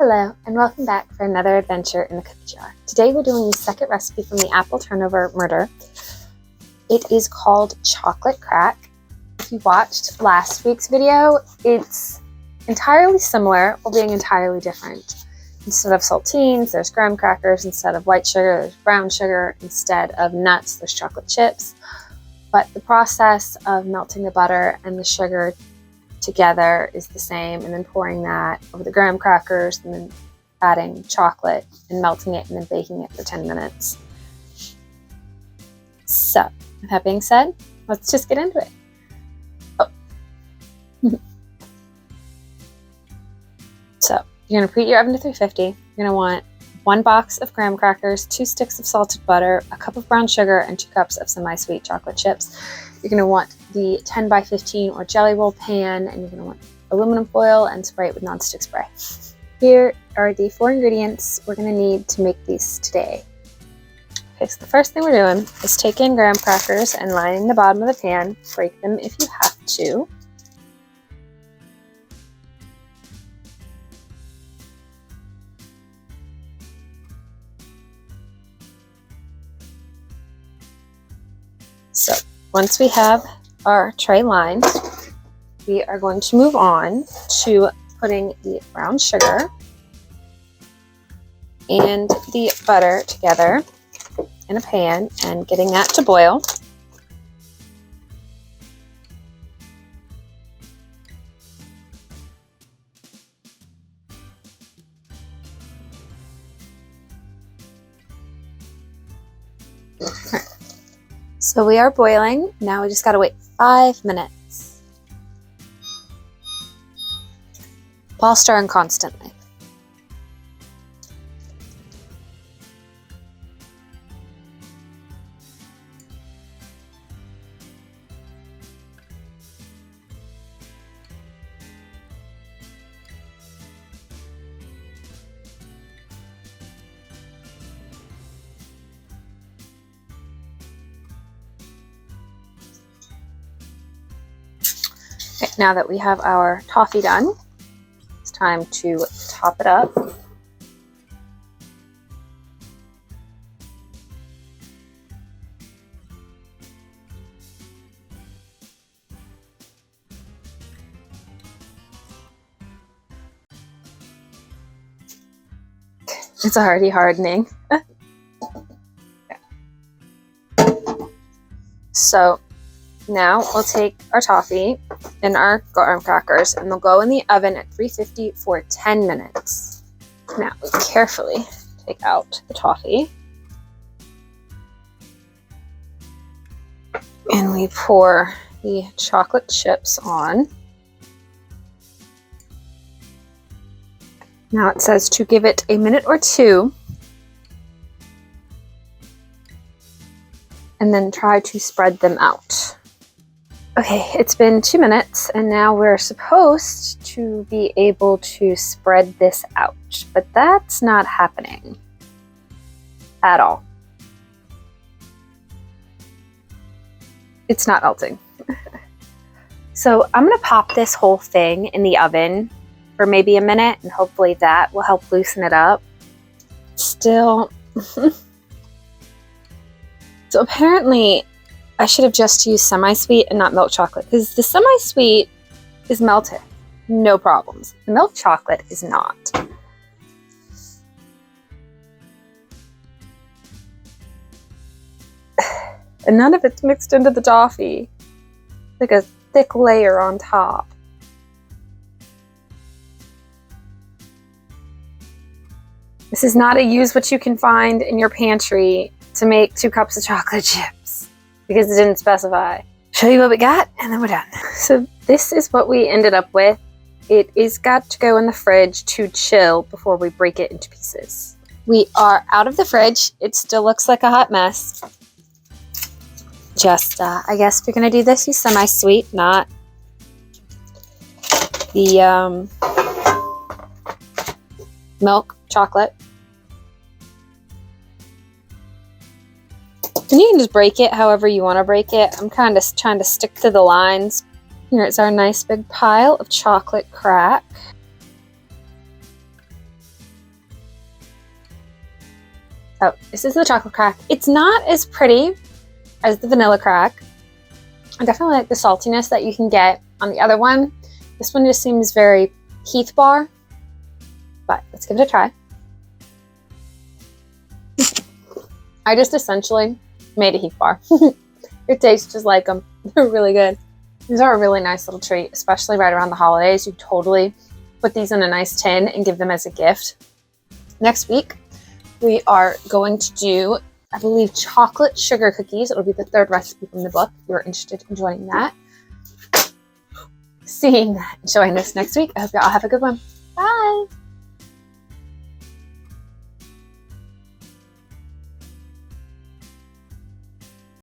Hello and welcome back for another adventure in the cookie jar. Today we're doing the second recipe from the apple turnover murder. It is called chocolate crack. If you watched last week's video, it's entirely similar while being entirely different. Instead of saltines, there's graham crackers. Instead of white sugar, there's brown sugar. Instead of nuts, there's chocolate chips. But the process of melting the butter and the sugar together is the same, and then pouring that over the graham crackers and then adding chocolate and melting it and then baking it for 10 minutes. So, with that being said, let's just get into it. So, you're going to preheat your oven to 350. You're going to want 1 box of graham crackers, 2 sticks of salted butter, a cup of brown sugar, and 2 cups of semi-sweet chocolate chips. You're going to want the 10 by 15 or jelly roll pan, and you're going to want aluminum foil and spray it with nonstick spray. Here are the 4 ingredients we're going to need to make these today. Okay, so the first thing we're doing is taking graham crackers and lining the bottom of the pan. Break them if you have to. So once we have our tray lined, we are going to move on to putting the brown sugar and the butter together in a pan and getting that to boil. So we are boiling. Now we just gotta wait 5 minutes while stirring constantly. Okay, now that we have our toffee done, it's time to top it up. It's already hardening. So now we'll take our toffee and our graham crackers and they'll go in the oven at 350 for 10 minutes. Now we carefully take out the toffee and we pour the chocolate chips on. Now it says to give it a minute or 2 and then try to spread them out. Okay, it's been 2 minutes and now we're supposed to be able to spread this out, but that's not happening at all. It's not melting. So I'm gonna pop this whole thing in the oven for maybe a minute and hopefully that will help loosen it up. Still, so apparently I should have just used semi-sweet and not milk chocolate because the semi-sweet is melted, no problems. The milk chocolate is not. And none of it's mixed into the toffee. Like a thick layer on top. This is not a use what you can find in your pantry to make 2 cups of chocolate chips because it didn't specify. Show you what we got and then we're done. So this is what we ended up with. It is got to go in the fridge to chill before we break it into pieces. We are out of the fridge. It still looks like a hot mess. Just, I guess if you're gonna do this, use semi-sweet, not the milk chocolate. And you can just break it however you want to break it. I'm kind of trying to stick to the lines. Here's our nice big pile of chocolate crack. Oh, this is the chocolate crack. It's not as pretty as the vanilla crack. I definitely like the saltiness that you can get on the other one. This one just seems very Heath bar, but let's give it a try. I just essentially made a Heath bar. It tastes just like them. They're really good. These are a really nice little treat, especially right around the holidays. You totally put these in a nice tin and give them as a gift. Next week, we are going to do, I believe, chocolate sugar cookies. It'll be the third recipe from the book if you're interested in joining that. Seeing that and showing this next week. I hope you all have a good one. Bye!